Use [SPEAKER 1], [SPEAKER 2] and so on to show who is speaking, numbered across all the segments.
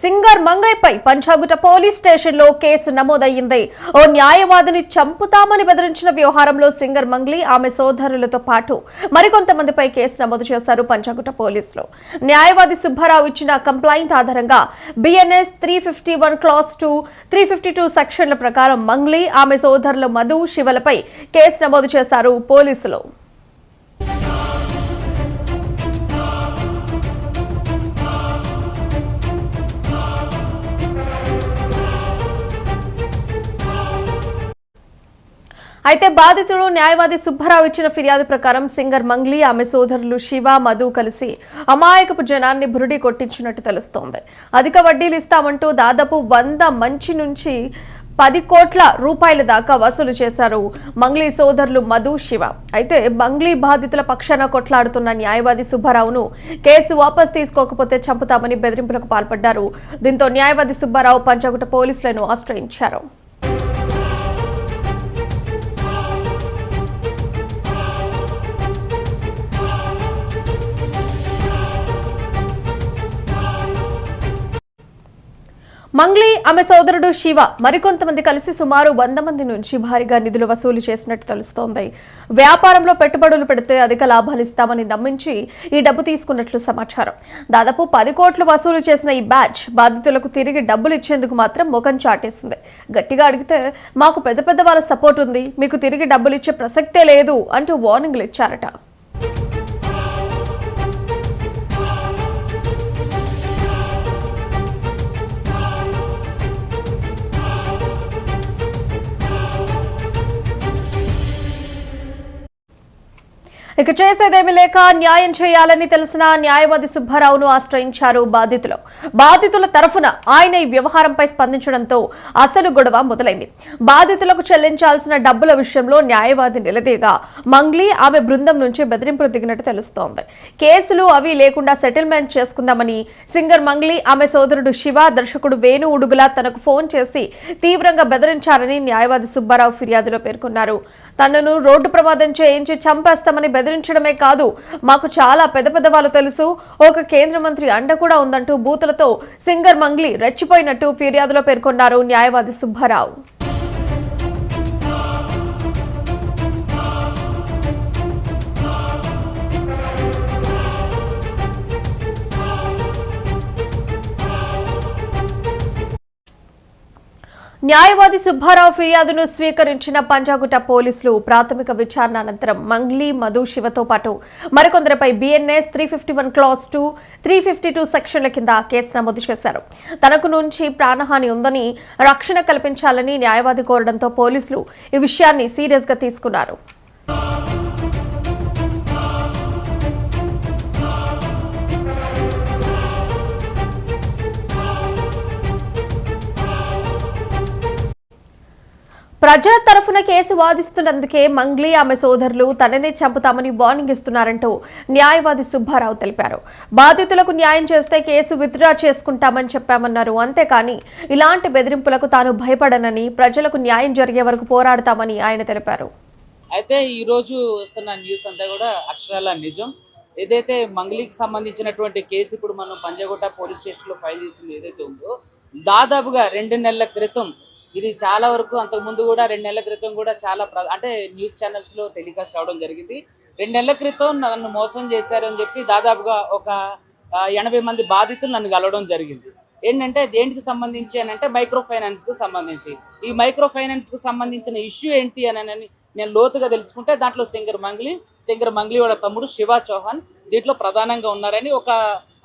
[SPEAKER 1] Singer మంగళిపై Panjagutta police స్టేషన్లో case నమోదయ్యింది. ఓ న్యాయవాదిని చంపుతామని బెదిరించిన వ్యవహారంలో సింగర్ మంగ్లీ ఆమె సోదరులతో పాటు మరికొంతమందిపై కేసు నమోదు చేశారు పంచాగుట్ట పోలీసులు. న్యాయవాది సుబ్బారావు ఇచ్చిన కంప్లైంట్ ఆధారంగా BNS 351 క్లాస్ 2, 352 సెక్షన్ల ప్రకారం మంగ్లీ ఆమె సోదరులు మధు, శివలపై కేసు నమోదు చేశారు పోలీసులు. అయితే బాధితుడు న్యాయవాది సుబ్బారావు ఇచ్చిన ఫిర్యాదు ప్రకారం సింగర్ మంగ్లీ ఆమె సోదరులు శివ, మధు కలిసి అమాయకపు జనాన్ని బురుడి కొట్టించినట్టు తెలుస్తోంది. అధిక వడ్డీలు ఇస్తామంటూ దాదాపు 100 మంచి నుంచి 10 కోట్ల రూపాయల దాకా వసూలు చేశారు మంగ్లీ సోదరులు మధు, శివ. అయితే మంగ్లీ బాధితుల పక్షాన కొట్లాడుతున్న న్యాయవాది సుబ్బారావును కేసు వాపస్ తీసుకోకపోతే చంపుతామని బెదిరింపులకు పాల్పడ్డారు. దీంతో న్యాయవాది సుబ్బారావు పంచాగుట్ట పోలీసులను ఆశ్రయించారు. మంగ్లీ, ఆమె సోదరుడు శివ మరికొంతమంది కలిసి సుమారు 100 మంది నుంచి భారీగా నిధులు వసూలు చేసినట్టు తెలుస్తోంది. వ్యాపారంలో పెట్టుబడులు పెడితే అధిక లాభాలు ఇస్తామని నమ్మించి ఈ డబ్బు తీసుకున్నట్లు సమాచారం. దాదాపు 10 కోట్లు వసూలు చేసిన ఈ బ్యాచ్ బాధితులకు తిరిగి డబ్బులు ఇచ్చేందుకు మాత్రం ముఖం చాటేసింది. గట్టిగా అడిగితే మాకు పెద్ద పెద్ద వాళ్ళ సపోర్ట్ ఉంది, మీకు తిరిగి డబ్బులు ఇచ్చే ప్రసక్తే లేదు అంటూ వార్నింగ్లు ఇచ్చారట. ఇక చేసేదేమీ లేక న్యాయం చేయాలని తెలిసిన న్యాయవాది సుబ్బారావును ఆశ్రయించారు బాధితులు. బాధితుల తరఫున ఆయన ఈ వ్యవహారంపై స్పందించడంతో అసలు గొడవ మొదలైంది. బాధితులకు చెల్లించాల్సిన డబ్బుల విషయంలో న్యాయవాది నిలదీగా మంగ్లీ ఆమె బృందం నుంచి బెదిరింపులు దిగినట్టు తెలుస్తోంది. కేసులు అవి లేకుండా సెటిల్మెంట్ చేసుకుందామని సింగర్ మంగ్లీ, ఆమె సోదరుడు శివ, దర్శకుడు వేణు ఉడుగుల తనకు ఫోన్ చేసి తీవ్రంగా బెదిరించారని న్యాయవాది సుబ్బారావు ఫిర్యాదులో పేర్కొన్నారు. తనను రోడ్డు ప్రమాదం చేయించి చంపేస్తామని బెదిరించడమే కాదు, మాకు చాలా పెద్ద పెద్ద వాళ్ళు తెలుసు, ఒక కేంద్ర మంత్రి అండ కూడా ఉందంటూ బూతులతో సింగర్ మంగ్లీ రెచ్చిపోయినట్టు ఫిర్యాదులో పేర్కొన్నారు న్యాయవాది సుబ్బారావు. న్యాయవాది సుబ్బారావు ఫిర్యాదును స్వీకరించిన పంచాగుట్ట పోలీసులు ప్రాథమిక విచారణ అనంతరం మంగ్లీ, మధు, శివతో పాటు మరికొందరిపై BNS 351 క్లాస్ 2, 352 సెక్షన్ల కింద కేసు నమోదు చేశారు. తనకు నుంచి ప్రాణహాని ఉందని రక్షణ కల్పించాలని న్యాయవాది కోరడంతో పోలీసులు ఈ విషయాన్ని సీరియస్ గా తీసుకున్నారు. ప్రజల తరఫున కేసు వాదిస్తున్నందుకే మంగ్లీ, ఆమె సోదరులు తననే చంపుతామని వార్నింగ్ ఇస్తున్నారంటూ న్యాయవాది సుబ్బారావు తెలిపారు. బాధితులకు న్యాయం చేస్తే కేసు విత్డ్రా చేసుకుంటామని చెప్పామన్నారు. అంతేకాని ఇలాంటి బెదిరింపులకు తాను భయపడనని, ప్రజలకు న్యాయం జరిగే వరకు పోరాడతామని ఆయన తెలిపారు.
[SPEAKER 2] అయితే ఈ రోజు వస్తున్న న్యూస్ అంతా కూడా అక్షరాల నిజం. ఏదైతే మంగ్లీకి సంబంధించినటువంటి కేసు ఇప్పుడు మనం పంజాగుట్ట పోలీస్ స్టేషన్లో ఫైల్ చేసింది ఏదైతే ఉందో, దాదాపుగా 2 నెలల క్రితం ఇది చాలా వరకు అంతకుముందు కూడా 2 నెలల క్రితం కూడా చాలా అంటే న్యూస్ ఛానల్స్లో టెలికాస్ట్ అవడం జరిగింది. 2 నెలల క్రితం నన్ను మోసం చేశారు అని చెప్పి దాదాపుగా ఒక 80 మంది బాధితులు నన్ను కలవడం జరిగింది. ఏంటంటే దేనికి సంబంధించి అని అంటే మైక్రో ఫైనాన్స్కి సంబంధించి. ఈ మైక్రో ఫైనాన్స్కి సంబంధించిన ఇష్యూ ఏంటి అని నేను లోతుగా తెలుసుకుంటే దాంట్లో సింగర్ మంగ్లీ వాళ్ళ తమ్ముడు శివ చౌహాన్ దీంట్లో ప్రధానంగా ఉన్నారని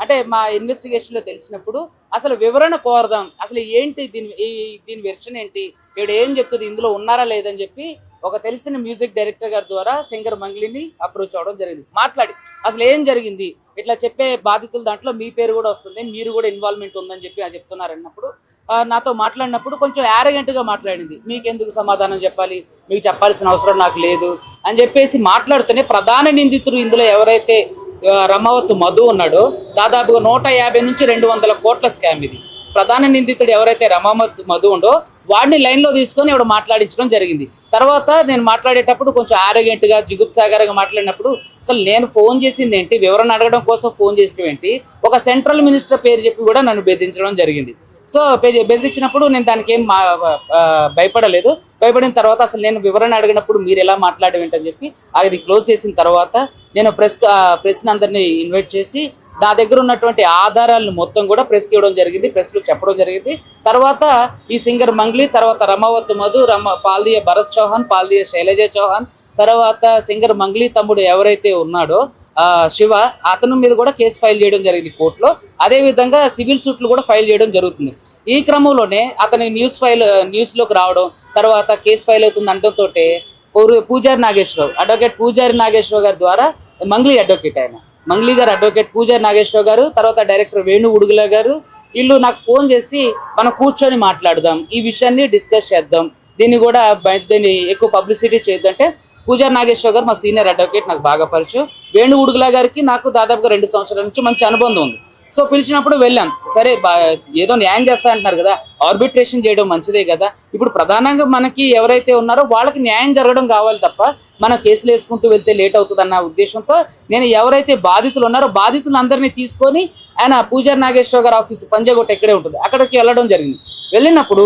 [SPEAKER 2] అంటే మా ఇన్వెస్టిగేషన్లో తెలిసినప్పుడు అసలు వివరణ కోరదాం, అసలు ఏంటి దీని వెర్షన్ ఏంటి, ఇక్కడ ఏం చెప్తుంది, ఇందులో ఉన్నారా లేదని చెప్పి ఒక తెలిసిన మ్యూజిక్ డైరెక్టర్ గారి ద్వారా సింగర్ మంగ్లీని అప్రోచ్ అవ్వడం జరిగింది. మాట్లాడి అసలు ఏం జరిగింది, ఇట్లా చెప్పే బాధితుల దాంట్లో మీ పేరు కూడా వస్తుంది, మీరు కూడా ఇన్వాల్వ్మెంట్ ఉందని చెప్పి చెప్తున్నారన్నప్పుడు నాతో మాట్లాడినప్పుడు కొంచెం యారగెంట్గా మాట్లాడింది. మీకెందుకు సమాధానం చెప్పాలి, మీకు చెప్పాల్సిన అవసరం నాకు లేదు అని చెప్పేసి మాట్లాడుతూనే ప్రధాన నిందితుడు ఇందులో ఎవరైతే రమావత్ మధు ఉన్నాడో దాదాపుగా 150 నుంచి 200 కోట్ల స్కామ్ ఇది. ప్రధాన నిందితుడు ఎవరైతే రమావత్ మధు ఉండో వాడిని లైన్లో తీసుకొని మాట్లాడించడం జరిగింది. తర్వాత నేను మాట్లాడేటప్పుడు కొంచెం ఆరోగ్యంట్ గా జిగుప్సాగరంగా మాట్లాడినప్పుడు అసలు నేను ఫోన్ చేసింది ఏంటి, వివరణ అడగడం కోసం ఫోన్ చేసిన ఏంటి, ఒక సెంట్రల్ మినిస్టర్ పేరు చెప్పి కూడా నన్ను బెదిరించడం జరిగింది. సో బెదిరించినప్పుడు నేను దానికి ఏం భయపడలేదు. భయపడిన తర్వాత అసలు నేను వివరణ అడిగినప్పుడు మీరు ఎలా మాట్లాడేంటని చెప్పి అది క్లోజ్ చేసిన తర్వాత నేను ప్రెస్ని అందరినీ ఇన్వైట్ చేసి నా దగ్గర ఉన్నటువంటి ఆధారాలను మొత్తం కూడా ప్రెస్కి ఇవ్వడం జరిగింది, ప్రెస్లో చెప్పడం జరిగింది. తర్వాత ఈ సింగర్ మంగ్లీ, తర్వాత రమావత్ మధు, పాల్దియ భరత్ చౌహాన్, పాల్దియ శైలజ చౌహాన్, తర్వాత సింగర్ మంగ్లీ తమ్ముడు ఎవరైతే ఉన్నాడో శివ, అతను మీద కూడా కేసు ఫైల్ చేయడం జరిగింది కోర్టులో. అదేవిధంగా సివిల్ సూట్లు కూడా ఫైల్ చేయడం జరుగుతుంది. ఈ క్రమంలోనే అతని న్యూస్లోకి రావడం, తర్వాత కేసు ఫైల్ అవుతుంది అనడంతో పూజారి నాగేశ్వరరావు, అడ్వకేట్ పూజారి నాగేశ్వరరావు గారి ద్వారా, మంగ్లీ అడ్వకేట్, ఆయన మంగ్లీ గారు అడ్వకేట్ పూజారి నాగేశ్వరరావు గారు, తర్వాత డైరెక్టర్ వేణు ఉడుగుల గారు, వీళ్ళు నాకు ఫోన్ చేసి మనం కూర్చొని మాట్లాడదాం, ఈ విషయాన్ని డిస్కస్ చేద్దాం, దీన్ని ఎక్కువ పబ్లిసిటీ చేయొద్దంటే పూజారి నాగేశ్వర గారు మా సీనియర్ అడ్వకేట్, నాకు బాగా పరిచయం. వేణు ఉడుగుల గారికి నాకు దాదాపుగా 2 సంవత్సరాల నుంచి మంచి అనుబంధం ఉంది. సో పిలిచినప్పుడు వెళ్ళాం. సరే ఏదో న్యాయం చేస్తా అంటున్నారు కదా, ఆర్బిట్రేషన్ చేయడం మంచిదే కదా. ఇప్పుడు ప్రధానంగా మనకి ఎవరైతే ఉన్నారో వాళ్ళకి న్యాయం జరగడం కావాలి తప్ప మన కేసులు వేసుకుంటూ వెళ్తే లేట్ అవుతుంది అన్న ఉద్దేశంతో నేను ఎవరైతే బాధితులు ఉన్నారో బాధితులందరినీ తీసుకొని ఆయన పూజారి నాగేశ్వర గారి ఆఫీస్ పంజాగుట్ట ఎక్కడే ఉంటుంది అక్కడికి వెళ్ళడం జరిగింది. వెళ్ళినప్పుడు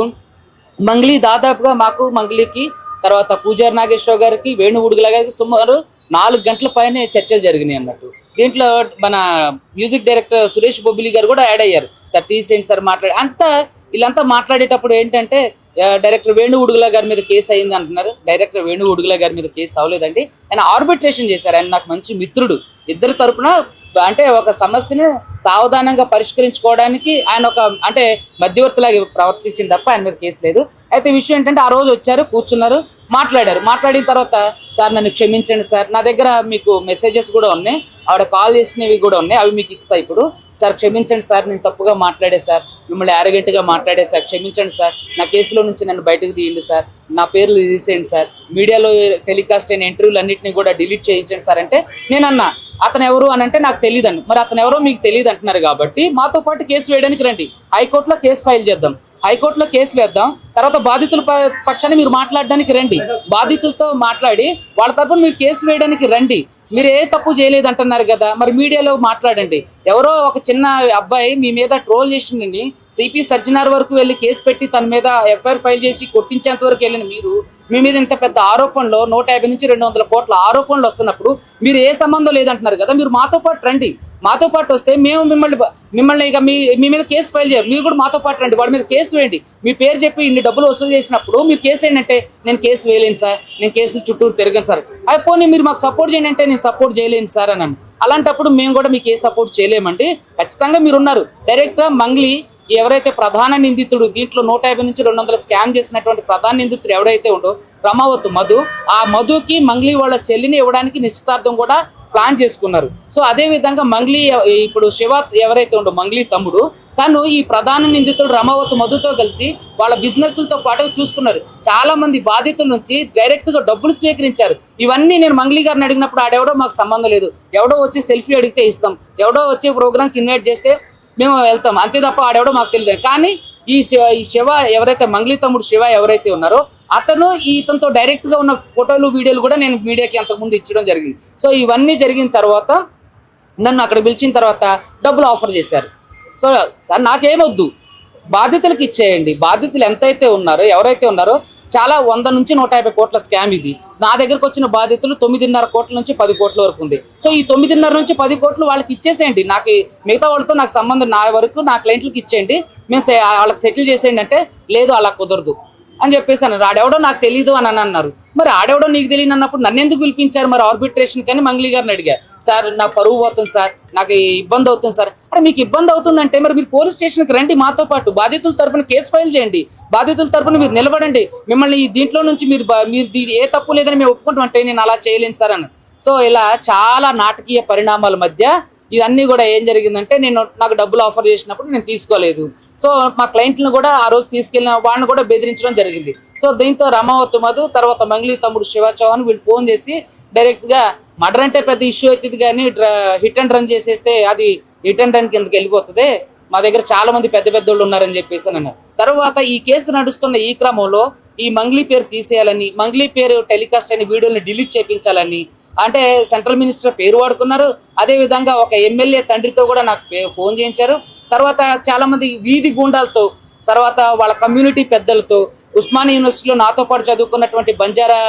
[SPEAKER 2] మంగ్లీ దాదాపుగా మంగ్లీకి, తర్వాత పూజారి నాగేశ్వర గారికి, వేణు ఉడుగుల గారికి సుమారు 4 గంటల పైనే చర్చలు జరిగినాయి అన్నట్టు. దీంట్లో మన మ్యూజిక్ డైరెక్టర్ సురేష్ బొబ్బిలి గారు కూడా యాడ్ అయ్యారు. సార్ తీసేయండి సార్ వీళ్ళంతా మాట్లాడేటప్పుడు ఏంటంటే డైరెక్టర్ వేణు ఉడుగుల గారి మీద కేసు అయింది అంటున్నారు. డైరెక్టర్ వేణు ఉడుగుల గారి మీద కేసు అవ్వలేదండి, ఆయన ఆర్బిట్రేషన్ చేశారు. ఆయన నాకు మంచి మిత్రుడు, ఇద్దరి తరపున అంటే ఒక సమస్యని సావధానంగా పరిష్కరించుకోవడానికి ఆయన మధ్యవర్తిలాగా ప్రవర్తించింది తప్ప ఆయన మీద కేసు లేదు. అయితే విషయం ఏంటంటే ఆ రోజు వచ్చారు, కూర్చున్నారు, మాట్లాడిన తర్వాత సార్ నన్ను క్షమించండి సార్, నా దగ్గర మీకు మెసేజెస్ కూడా ఉన్నాయి, ఆవిడ కాల్ చేసినవి కూడా ఉన్నాయి, అవి మీకు ఇస్తా ఇప్పుడు. సార్ క్షమించండి సార్, నేను తప్పుగా మాట్లాడే సార్, మిమ్మల్ని యారగెంట్గా మాట్లాడే సార్, క్షమించండి సార్, నా కేసులో నుంచి నన్ను బయటకు తీయండి సార్, నా పేర్లు తీసేయండి సార్, మీడియాలో టెలికాస్ట్ అయిన ఇంటర్వ్యూలు అన్నింటినీ కూడా డిలీట్ చేయించండి సార్ అంటే నేను అన్నా అతను ఎవరు అని అంటే నాకు తెలియదండి. మరి అతను ఎవరో మీకు తెలియదు అంటున్నారు కాబట్టి మాతో పాటు కేసు వేయడానికి రండి, హైకోర్టులో కేసు ఫైల్ చేద్దాం, హైకోర్టులో కేసు వేద్దాం, తర్వాత బాధితుల పక్షాన్ని మీరు మాట్లాడడానికి రండి, బాధితులతో మాట్లాడి వాళ్ళ తరపున మీరు కేసు వేయడానికి రండి, మీరు ఏ తప్పు చేయలేదు అంటున్నారు కదా, మరి మీడియాలో మాట్లాడండి. ఎవరో ఒక చిన్న అబ్బాయి మీ మీద ట్రోల్ చేసిందండి, సిపి సజ్జనార్ వరకు వెళ్ళి కేసు పెట్టి తన మీద ఎఫ్ఐఆర్ ఫైల్ చేసి కొట్టించేంత వరకు వెళ్ళిన మీరు, మీ మీద ఇంత పెద్ద ఆరోపణలు 150 నుంచి 200 కోట్ల ఆరోపణలు వస్తున్నప్పుడు మీరు ఏ సంబంధం లేదంటున్నారు కదా, మీరు మాతో పాటు రండి, మాతో పాటు వస్తే మేము మిమ్మల్ని ఇక మీ మీద కేసు ఫైల్ చేయాలి, మీరు కూడా మాతో పాటు రండి, వాడి మీద కేసు వేయండి, మీ పేరు చెప్పి ఇన్ని డబ్బులు వసూలు చేసినప్పుడు మీరు కేసు ఏంటంటే నేను కేసు వేయలేను సార్, నేను కేసులు చుట్టూరు తిరగను సార్, పోనీ మీరు మాకు సపోర్ట్ చేయండి అంటే నేను సపోర్ట్ చేయలేను సార్ అన్నాను. అలాంటప్పుడు మేము కూడా మీకు ఏ సపోర్ట్ చేయలేమండి, ఖచ్చితంగా మీరు ఉన్నారు. డైరెక్ట్గా మంగ్లీ ఎవరైతే ప్రధాన నిందితుడు దీంట్లో 150 నుంచి 200 స్కామ్ చేసినటువంటి ప్రధాన నిందితుడు ఎవరైతే ఉండో రమావత్ మధు, ఆ మధుకి మంగ్లీ వాళ్ళ చెల్లిని ఇవ్వడానికి నిశ్చితార్థం కూడా ప్లాన్ చేసుకున్నారు. సో అదే విధంగా మంగ్లీ ఇప్పుడు శివ ఎవరైతే ఉండో మంగ్లీ తమ్ముడు, తను ఈ ప్రధాన నిందితుడు రమావత్ మధుతో కలిసి వాళ్ళ బిజినెస్లతో పాటు చూసుకున్నారు. చాలా మంది బాధితుల నుంచి డైరెక్ట్ గా డబ్బులు స్వీకరించారు. ఇవన్నీ నేను మంగ్లీ గారిని అడిగినప్పుడు ఆడెవడో మాకు సంబంధం లేదు, ఎవడో వచ్చి సెల్ఫీ అడిగితే ఇస్తాం, ఎవడో వచ్చి ప్రోగ్రామ్కి ఇన్వైట్ చేస్తే మేము వెళ్తాం, అంతే తప్ప ఆడెవడో మాకు తెలియదు. కానీ ఈ శివ ఎవరైతే మంగ్లీ తమ్ముడు శివ ఎవరైతే ఉన్నారో అతను ఇతనితో డైరెక్ట్ గా ఉన్న ఫోటోలు వీడియోలు కూడా నేను మీడియాకి అంతకుముందు ఇచ్చడం జరిగింది. సో ఇవన్నీ జరిగిన తర్వాత నన్ను అక్కడ పిలిచిన తర్వాత డబ్బులు ఆఫర్ చేశారు. సో సార్ నాకేమొద్దు, బాధితులకు ఇచ్చేయండి, బాధితులు ఎంతైతే ఉన్నారో ఎవరైతే ఉన్నారో చాలా 100 నుంచి 150 కోట్ల స్కామ్ ఇది. నా దగ్గరకు వచ్చిన బాధితులు 9.5 కోట్ల నుంచి 10 కోట్ల వరకు ఉంది. సో ఈ 9.5 నుంచి 10 కోట్లు వాళ్ళకి ఇచ్చేసేయండి, నాకు మిగతా వాళ్ళతో నాకు సంబంధం, నా వరకు నా క్లయింట్లకు ఇచ్చేయండి, మేము వాళ్ళకి సెటిల్ చేసేయండి అంటే లేదు అలా కుదరదు అని చెప్పేసి అన్నారు. ఆడెవడో నాకు తెలియదు అని అన్నారు. మరి ఆడెవడో నీకు తెలియదు అన్నప్పుడు నన్ను ఎందుకు పిలిపించారు మరి ఆర్బిట్రేషన్ కానీ మంగ్లీ గారిని అడిగారు. సార్ నా పరువు పోతుంది సార్, నాకు ఇబ్బంది అవుతుంది సార్. అరే మీకు ఇబ్బంది అవుతుందంటే మరి మీరు పోలీస్ స్టేషన్కి రండి, మాతో పాటు బాధితుల తరపున కేసు ఫైల్ చేయండి, బాధితుల తరపున మీరు నిలబడండి, మిమ్మల్ని దీంట్లో నుంచి మీరు ఏ తప్పు లేదని మేము ఒప్పుకుంటాం అంటే నేను అలా చేయలేను సార్ అని. సో ఇలా చాలా నాటకీయ పరిణామాల మధ్య ఇవన్నీ కూడా ఏం జరిగిందంటే నాకు డబ్బులు ఆఫర్ చేసినప్పుడు నేను తీసుకోలేదు. సో మా క్లయింట్లను కూడా ఆ రోజు తీసుకెళ్ళిన వాళ్ళని కూడా బెదిరించడం జరిగింది. సో దీంతో రమావత్ మధు, తర్వాత మంగ్లీ తమ్ముడు శివ చౌహాన్ వీళ్ళు ఫోన్ చేసి డైరెక్ట్గా మర్డర్ అంటే పెద్ద ఇష్యూ అవుతుంది కానీ హిట్ అండ్ రన్ చేసేస్తే అది హిట్ అండ్ రన్ కిందకి వెళ్ళిపోతుంది, మా దగ్గర చాలా మంది పెద్ద వాళ్ళు ఉన్నారని చెప్పేసి అన్నారు. తర్వాత ఈ కేసు నడుస్తున్న ఈ క్రమంలో ఈ మంగ్లీ పేరు తీసేయాలని, మంగ్లీ పేరు టెలికాస్ట్ అయిన వీడియోని డిలీట్ చేయించాలని, అంటే సెంట్రల్ మినిస్టర్ పేరు వాడుకున్నారు. అదే విధంగా ఒక ఎమ్మెల్యే తండ్రితో కూడా నాకు ఫోన్ చేయించారు. తర్వాత చాలా మంది వీధి గూండాలతో, తర్వాత వాళ్ళ కమ్యూనిటీ పెద్దలతో, ఉస్మానియా యూనివర్సిటీలో నాతో పాటు చదువుకున్నటువంటి బంజారా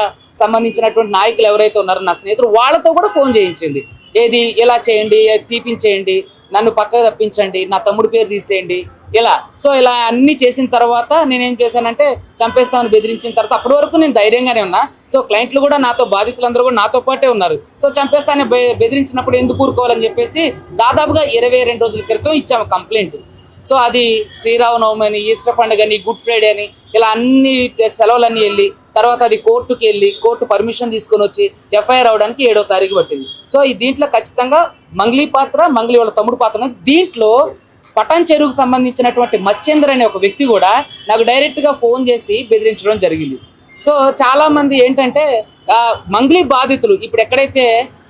[SPEAKER 2] సంబంధించినటువంటి నాయకులు ఎవరైతే ఉన్నారో నా స్నేహితులు, వాళ్ళతో కూడా ఫోన్ చేయించింది. ఏది ఇలా చేయండి, తీపించేయండి, నన్ను పక్కకు తప్పించండి, నా తమ్ముడు పేరు తీసేయండి, ఇలా. సో ఇలా అన్ని చేసిన తర్వాత నేనేం చేశానంటే చంపేస్తామని బెదిరించిన తర్వాత అప్పటి వరకు నేను ధైర్యంగానే ఉన్నా. సో క్లయింట్లు కూడా నాతో, బాధితులందరూ కూడా నాతో పాటే ఉన్నారు. సో చంపేస్తానని బెదిరించినప్పుడు ఎందుకు ఊరుకోవాలని చెప్పేసి దాదాపుగా 22 రోజుల క్రితం ఇచ్చాము కంప్లైంట్. సో అది శ్రీరామనవమి అని, ఈస్టర్ పండుగ అని, గుడ్ ఫ్రైడే అని, ఇలా అన్ని సెలవులన్నీ వెళ్ళి తర్వాత అది కోర్టుకి వెళ్ళి కోర్టు పర్మిషన్ తీసుకొని వచ్చి ఎఫ్ఐఆర్ అవడానికి 7వ తారీఖు పట్టింది. సో ఈ దీంట్లో ఖచ్చితంగా మంగ్లీ పాత్ర, మంగ్లీ వాళ్ళ తమ్ముడు పాత్ర. దీంట్లో పటాన్ చెరువుకు సంబంధించినటువంటి మచ్చేందర్ అనే ఒక వ్యక్తి కూడా నాకు డైరెక్ట్గా ఫోన్ చేసి బెదిరించడం జరిగింది. సో చాలా మంది ఏంటంటే మంగ్లీ బాధితులు ఇప్పుడు ఎక్కడైతే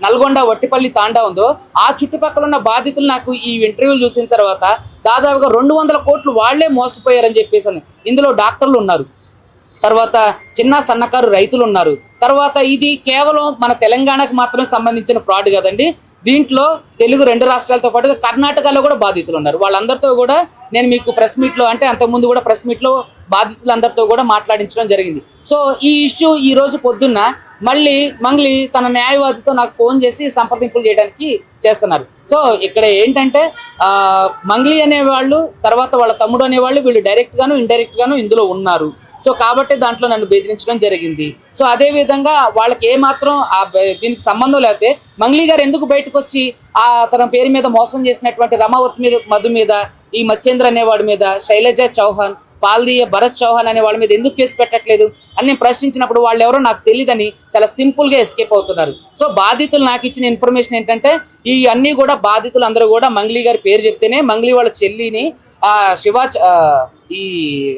[SPEAKER 2] నల్గొండ, వట్టిపల్లి తాండా ఉందో ఆ చుట్టుపక్కల ఉన్న బాధితులు నాకు ఈ ఇంటర్వ్యూలు చూసిన తర్వాత దాదాపుగా 200 కోట్లు వాళ్లే మోసపోయారని చెప్పేసి. ఇందులో డాక్టర్లు ఉన్నారు, తర్వాత చిన్న సన్నకారు రైతులు ఉన్నారు, తర్వాత ఇది కేవలం మన తెలంగాణకు మాత్రమే సంబంధించిన ఫ్రాడ్ కదండి. దీంట్లో తెలుగు 2 రాష్ట్రాలతో పాటుగా కర్ణాటకలో కూడా బాధితులు ఉన్నారు. వాళ్ళందరితో కూడా నేను మీకు ప్రెస్ మీట్లో, అంటే అంతకుముందు కూడా ప్రెస్ మీట్లో బాధితులందరితో కూడా మాట్లాడించడం జరిగింది. సో ఈ ఇష్యూ ఈ రోజు పొద్దున్న మళ్ళీ మంగ్లీ తన న్యాయవాదితో నాకు ఫోన్ చేసి సంప్రదింపులు చేయడానికి చేస్తున్నారు. సో ఇక్కడ ఏంటంటే మంగ్లీ అనేవాళ్ళు, తర్వాత వాళ్ళ తమ్ముడు అనేవాళ్ళు, వీళ్ళు డైరెక్ట్ గాను ఇండైరెక్ట్ గాను ఇందులో ఉన్నారు. సో కాబట్టి దాంట్లో నన్ను బెదిరించడం జరిగింది. సో అదే విధంగా వాళ్ళకి ఏమాత్రం దీనికి సంబంధం లేకపోతే మంగ్లీ గారు ఎందుకు బయటకు వచ్చి తన పేరు మీద మోసం చేసినటువంటి రమావతి మధు మీద, ఈ మచ్చేంద్ర అనేవాడి మీద, శైలజ చౌహాన్, పాల్దీయ భరత్ చౌహాన్ అనే వాళ్ళ మీద ఎందుకు కేసు పెట్టట్లేదు అని నేను ప్రశ్నించినప్పుడు వాళ్ళు ఎవరో నాకు తెలియదని చాలా సింపుల్ గా ఎస్కేప్ అవుతున్నారు. సో బాధితులు నాకు ఇచ్చిన ఇన్ఫర్మేషన్ ఏంటంటే ఈ అన్ని కూడా బాధితులు అందరూ కూడా మంగ్లీ గారి పేరు చెప్తేనే మంగ్లీ వాళ్ళ చెల్లిని ఈ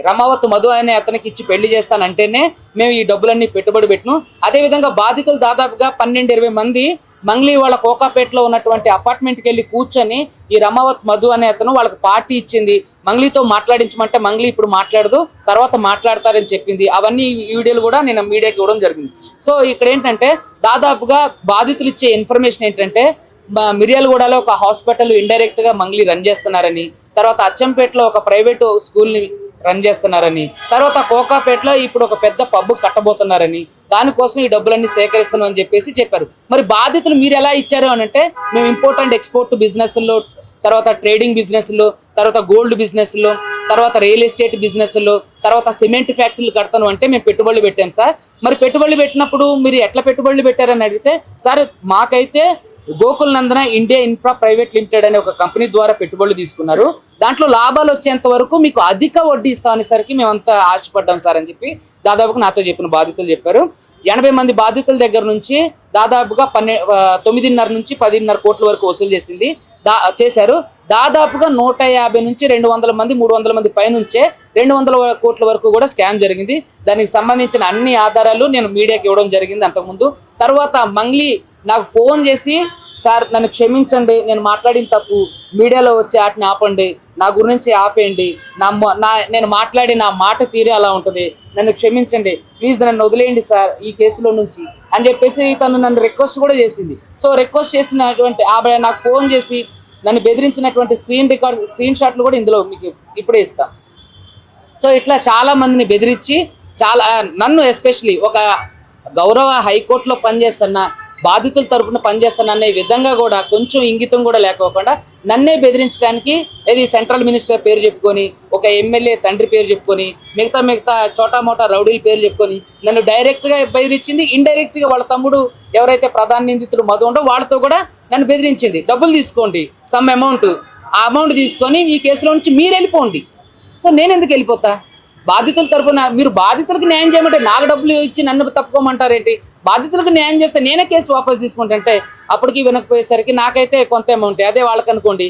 [SPEAKER 2] రమావత్ మధు అనే అతనికి ఇచ్చి పెళ్లి చేస్తానంటేనే మేము ఈ డబ్బులన్నీ పెట్టుబడి పెట్టినాం. అదేవిధంగా బాధితులు దాదాపుగా 12-20 మంది మంగ్లీ వాళ్ళ కోకాపేటలో ఉన్నటువంటి అపార్ట్మెంట్కి వెళ్ళి కూర్చొని ఈ రమావత్ మధు అనే అతను వాళ్ళకి పార్టీ ఇచ్చింది, మంగ్లీతో మాట్లాడించమంటే మంగ్లీ ఇప్పుడు మాట్లాడదు, తర్వాత మాట్లాడతారని చెప్పింది. అవన్నీ వీడియోలు కూడా నేను మీడియాకి ఇవ్వడం జరిగింది. సో ఇక్కడ ఏంటంటే దాదాపుగా బాధితులు ఇచ్చే ఇన్ఫర్మేషన్ ఏంటంటే మిర్యాలగూడలో ఒక హాస్పిటల్ ఇండైరెక్ట్ గా మంగ్లీ రన్ చేస్తున్నారని, తర్వాత అచ్చంపేటలో ఒక ప్రైవేటు స్కూల్ని రన్ చేస్తున్నారని, తర్వాత కోకాపేటలో ఇప్పుడు ఒక పెద్ద పబ్బు కట్టబోతున్నారని, దానికోసం ఈ డబ్బులన్నీ సేకరిస్తున్నాం అని చెప్పేసి చెప్పారు. మరి బాధితులు మీరు ఎలా ఇచ్చారు అని అంటే మేము ఇంపోర్ట్ అండ్ ఎక్స్పోర్ట్ బిజినెస్లో, తర్వాత ట్రేడింగ్ బిజినెస్లో, తర్వాత గోల్డ్ బిజినెస్లో, తర్వాత రియల్ ఎస్టేట్ బిజినెస్లో, తర్వాత సిమెంట్ ఫ్యాక్టరీలు కడతాను అంటే మేము పెట్టుబడులు పెట్టాం సార్. మరి పెట్టుబడులు పెట్టినప్పుడు మీరు ఎట్లా పెట్టుబడులు పెట్టారని అడిగితే, సార్ మాకైతే గోకుల్ నందన ఇండియా ఇన్ఫ్రా ప్రైవేట్ లిమిటెడ్ అనే ఒక కంపెనీ ద్వారా పెట్టుబడులు తీసుకున్నారు, దాంట్లో లాభాలు వచ్చేంత వరకు మీకు అధిక వడ్డీ ఇస్తామనేసరికి మేమంతా ఆశపడ్డాం సార్ అని చెప్పి దాదాపుగా నాతో చెప్పిన బాధితులు చెప్పారు. 80 మంది బాధితుల దగ్గర నుంచి దాదాపుగా 9.5 నుంచి 10.5 కోట్ల వరకు వసూలు చేశారు. దాదాపుగా 150 నుంచి 200 మంది, 300 మంది పైనుంచే 200 కోట్ల వరకు కూడా స్కామ్ జరిగింది. దానికి సంబంధించిన అన్ని ఆధారాలు నేను మీడియాకి ఇవ్వడం జరిగింది అంతకుముందు. తర్వాత మంగ్లీ నాకు ఫోన్ చేసి, సార్ నన్ను క్షమించండి, నేను మాట్లాడిన తప్పు మీడియాలో వచ్చి వాటిని ఆపండి, నా గురించి ఆపేయండి, నేను మాట్లాడి నా మాట తీరే అలా ఉంటుంది, నన్ను క్షమించండి ప్లీజ్, నన్ను వదిలేయండి సార్ ఈ కేసులో నుంచి అని చెప్పేసి తను నన్ను రిక్వెస్ట్ కూడా చేసింది. సో రిక్వెస్ట్ చేసినటువంటి ఆమె నాకు ఫోన్ చేసి నన్ను బెదిరించినటువంటి స్క్రీన్ షాట్లు కూడా ఇందులో మీకు ఇప్పుడే ఇస్తాను. సో ఇట్లా చాలా మందిని బెదిరించి, నన్ను ఎస్పెషలీ ఒక గౌరవ హైకోర్టులో పనిచేస్తున్న, బాధితుల తరపున పనిచేస్తాననే విధంగా కూడా కొంచెం ఇంగితం కూడా లేకోకుండా నన్నే బెదిరించడానికి, ఇది సెంట్రల్ మినిస్టర్ పేరు చెప్పుకొని, ఒక ఎమ్మెల్యే తండ్రి పేరు చెప్పుకొని, మిగతా చోటా మోటా రౌడీల పేరు చెప్పుకొని నన్ను డైరెక్ట్గా బెదిరించింది. ఇండైరెక్ట్గా వాళ్ళ తమ్ముడు ఎవరైతే ప్రధాన నిందితుడు మధు ఉండో వాళ్ళతో కూడా నన్ను బెదిరించింది. డబ్బులు తీసుకోండి, సమ్ అమౌంట్, ఆ అమౌంట్ తీసుకొని ఈ కేసులో నుంచి మీరు వెళ్ళిపోండి. సో నేను ఎందుకు వెళ్ళిపోతా? బాధితుల తరపున మీరు బాధితులకు న్యాయం చేయమంటే నాకు డబ్బులు ఇచ్చి నన్ను తప్పుకోమంటారేంటి? బాధితులకు న్యాయం చేస్తే నేనే కేసు వాపస్ తీసుకుంటుంటే అప్పటికి వినకపోయేసరికి నాకైతే కొంత అమౌంట్, అదే వాళ్ళకి అనుకోండి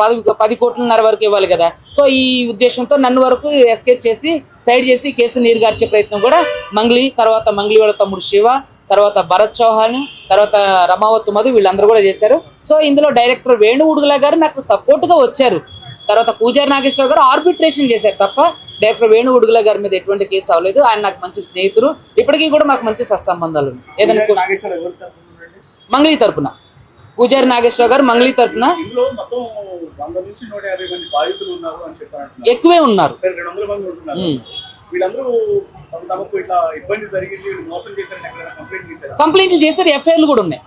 [SPEAKER 2] 10 కోట్లన్నర వరకు ఇవ్వాలి కదా. సో ఈ ఉద్దేశంతో నన్ను వరకు ఎస్కేప్ చేసి సైడ్ చేసి కేసు నీరుగార్చే ప్రయత్నం కూడా మంగ్లీ, తర్వాత మంగ్లీ వాళ్ళ తమ్ముడు శివ, తర్వాత భరత్ చౌహాన్, తర్వాత రమావత్ మధు వీళ్ళందరూ కూడా చేశారు. సో ఇందులో డైరెక్టర్ వేణు ఉడుగుల గారు నాకు సపోర్ట్గా వచ్చారు. తర్వాత పూజారి నాగేశ్వరరావు గారు ఆర్బిట్రేషన్ చేశారు తప్ప డాక్టర్ వేణు ఉడుగుల గారి మీద ఎటువంటి కేసు అవ్వలేదు. ఆయన నాకు మంచి స్నేహితులు, ఇప్పటికీ కూడా మాకు మంచి సత్సంబంధాలు ఉన్నాయి. ఏదైనా మంగళీ తరపున పూజారి నాగేశ్వరరావు గారు మంగళీ తరపున ఎక్కువే ఉన్నారు. కంప్లైంట్లు చేశారు, ఎఫ్ఐఆర్లు కూడా ఉన్నాయి.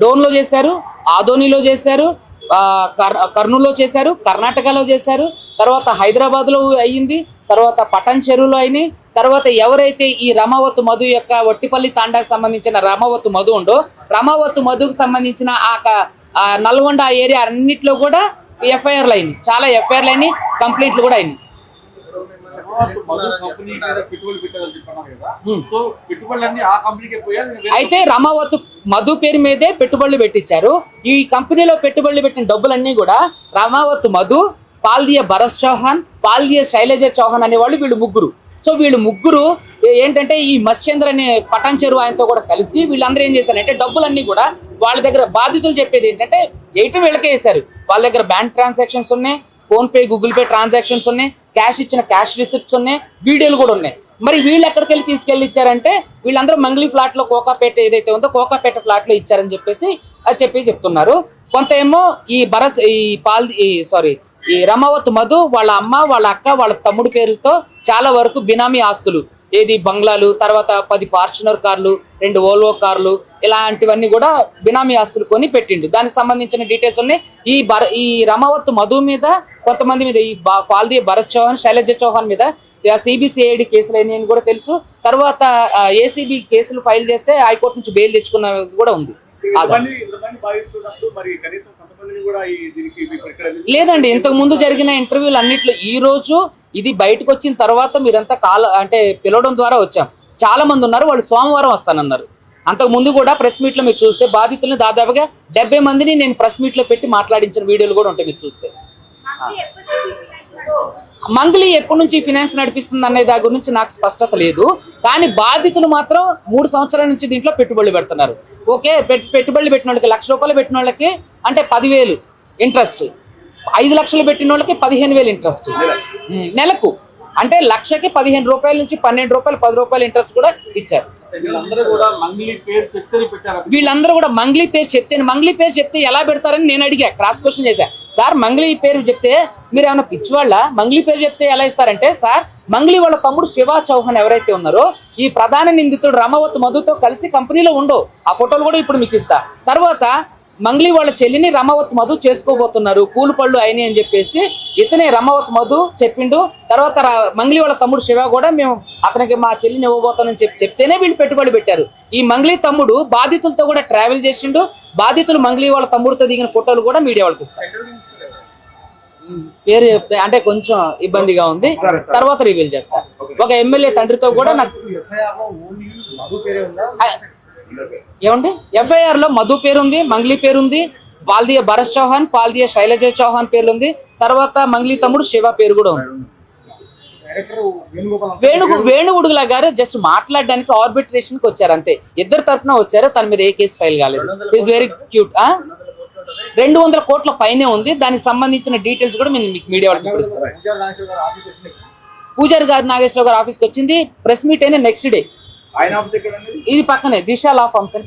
[SPEAKER 2] డోన్ లో చేశారు, ఆదోనిలో చేశారు, కర్నూలులో చేశారు, కర్ణాటకలో చేశారు, తర్వాత హైదరాబాద్ లో అయ్యింది, తర్వాత పటన్ చెరువులో అయినాయి. తర్వాత ఎవరైతే ఈ రమావత్ మధు యొక్క వట్టిపల్లి తాండాకు సంబంధించిన రమావత్ మధు ఉందో రమావత్ మధుకు సంబంధించిన ఆ నల్గొండ ఏరియా అన్నిట్లో కూడా ఎఫ్ఐఆర్లు అయినాయి, చాలా ఎఫ్ఐఆర్లు అయినాయి, కంప్లైంట్లు కూడా అయినాయి. అయితే రమావత్ మధు పేరు మీదే పెట్టుబడులు పెట్టించారు. ఈ కంపెనీలో పెట్టుబడులు పెట్టిన డబ్బులన్నీ కూడా రమావత్ మధు, పాల్దియ భరత్ చౌహాన్, పాల్దియ శైలజ చౌహాన్ అనేవాళ్ళు వీళ్ళు ముగ్గురు. సో వీళ్ళు ముగ్గురు ఏంటంటే ఈ మత్స్యేంద్ర అనే పటాన్ చెరువు ఆయనతో కూడా కలిసి వీళ్ళందరూ ఏం చేశారంటే డబ్బులన్నీ కూడా వాళ్ళ దగ్గర బాధితులు చెప్పేది ఏంటంటే వీళ్ళకే వేశారు. వాళ్ళ దగ్గర బ్యాంక్ ట్రాన్సాక్షన్స్ ఉన్నాయి, phone pay, Google pay transactions ఉన్నాయి, క్యాష్ ఇచ్చిన క్యాష్ రిసిప్ట్స్ ఉన్నాయి, వీడియోలు కూడా ఉన్నాయి. మరి వీళ్ళు ఎక్కడికి వెళ్ళి తీసుకెళ్ళి ఇచ్చారంటే వీళ్ళందరూ మంగళీ ఫ్లాట్ లో కోకాపేట ఏదైతే ఉందో కోకాపేట ఫ్లాట్ లో ఇచ్చారని చెప్పేసి అది చెప్తున్నారు. కొంత ఏమో ఈ రమావత్ మధు వాళ్ళ అమ్మ, వాళ్ళ అక్క, వాళ్ళ తమ్ముడు పేరుతో చాలా వరకు బినామీ ఆస్తులు, ఏది బంగ్లాలు, తర్వాత 10 ఫార్చునర్ కార్లు, 2 ఓల్వో కార్లు, ఇలాంటివన్నీ కూడా బినామీ ఆస్తులు కొని పెట్టిండు. దానికి సంబంధించిన డీటెయిల్స్ ఉన్నాయి. ఈ రమావత్ మధు మీద, కొంతమంది మీద, ఈ పాల్దియ భరత్ చౌహాన్, శైలజ చౌహాన్ మీద సిబిసిఐడి కేసులు అయినాయని కూడా తెలుసు. తర్వాత ఏసీబీ కేసులు ఫైల్ చేస్తే హైకోర్టు నుంచి బెయిల్ తెచ్చుకున్నది కూడా ఉంది. లేదండి, ఇంతకు ముందు జరిగిన ఇంటర్వ్యూలు అన్నిట్లో ఈ రోజు ఇది బయటకు వచ్చిన తర్వాత మీరంతా పిలవడం ద్వారా వచ్చాం. చాలా మంది ఉన్నారు, వాళ్ళు సోమవారం వస్తానన్నారు. అంతకు ముందు కూడా ప్రెస్ మీట్ లో మీరు చూస్తే బాధితులను దాదాపుగా 70 మందిని నేను ప్రెస్ మీట్ లో పెట్టి మాట్లాడించిన వీడియోలు కూడా ఉంటాయి మీరు చూస్తే. మంగళీ ఎప్పటి నుంచి ఫినాన్స్ నడిపిస్తుంది అనే దాని గురించి నాకు స్పష్టత లేదు. కానీ బాధితులు మాత్రం 3 సంవత్సరాల నుంచి దీంట్లో పెట్టుబడులు పెడుతున్నారు. ఓకే, పెట్టుబడులు పెట్టిన వాళ్ళకి ₹1,00,000 పెట్టిన వాళ్ళకి అంటే 10,000 ఇంట్రెస్ట్, 5 లక్షలు పెట్టిన వాళ్ళకి 15,000 ఇంట్రెస్ట్ నెలకు. అంటే లక్షకి ₹15 నుంచి ₹12, ₹10 ఇంట్రెస్ట్ కూడా ఇచ్చారు. వీళ్ళందరూ కూడా మంగళీ పేరు చెప్తే ఎలా పెడతారని నేను అడిగా, క్రాస్ క్వశ్చన్ చేశా. సార్ మంగళీ పేరు చెప్తే మీరు ఏమైనా పిచ్చివాళ్ళ? మంగళీ పేరు చెప్తే ఎలా ఇస్తారంటే, సార్ మంగళీ వాళ్ళ తమ్ముడు శివ చౌహాన్ ఎవరైతే ఉన్నారో ఈ ప్రధాన నిందితుడు రమావత్ మధుతో కలిసి కంపెనీలో ఉండో ఆ ఫోటోలు కూడా ఇప్పుడు మీకు ఇస్తా. తర్వాత మంగళీ వాళ్ళ చెల్లిని రమావత్ మధు చేసుకోబోతున్నారు, పూలు పళ్ళు అయినాయి అని చెప్పేసి ఇతనే రమావత్ మధు చెప్పిండు. తర్వాత మంగళీ వాళ్ళ తమ్ముడు శివ కూడా మేము అతనికి మా చెల్లిని ఇవ్వబోతానని చెప్తేనే వీళ్ళు పెట్టుబడి పెట్టారు. ఈ మంగళీ తమ్ముడు బాధితులతో కూడా ట్రావెల్ చేసిండు. బాధితులు మంగళీ వాళ్ళ తమ్ముడితో దిగిన ఫోటోలు కూడా మీడియా వాళ్ళకి ఇస్తారు. పేరు చెప్తే అంటే కొంచెం ఇబ్బందిగా ఉంది, తర్వాత రివీల్ చేస్తారు. ఒక ఎమ్మెల్యే తండ్రితో కూడా నాకు ఏమండి ఎఫ్ఐఆర్ లో మధు పేరుంది, మంగళీ పేరుంది, పాల్దియ భరత్ చౌహాన్, పాల్దియ శైలజ చౌహాన్ పేరు ఉంది. తర్వాత మంగళీ తమ్ముడు శివ పేరు కూడా ఉంది. వేణు ఉడుగుల గారు జస్ట్ మాట్లాడడానికి ఆర్బిట్రేషన్ కి వచ్చారు అంతే, ఇద్దరు తరఫున వచ్చారు. తన మీద ఏ కేసు ఫైల్ కాలేదు. Is very cute. 200 కోట్ల పైనే ఉంది. దానికి సంబంధించిన డీటెయిల్స్ కూడా మీకు మీడియా వాళ్ళకి ఇస్తారు. పూజారి గారు నాగేశ్వరరావు గారు ఆఫీస్కి వచ్చింది, ప్రెస్ మీట్ అయినా నెక్స్ట్ డే. ఇది పక్కనే దిశ లా ఫార్మ్స్ అని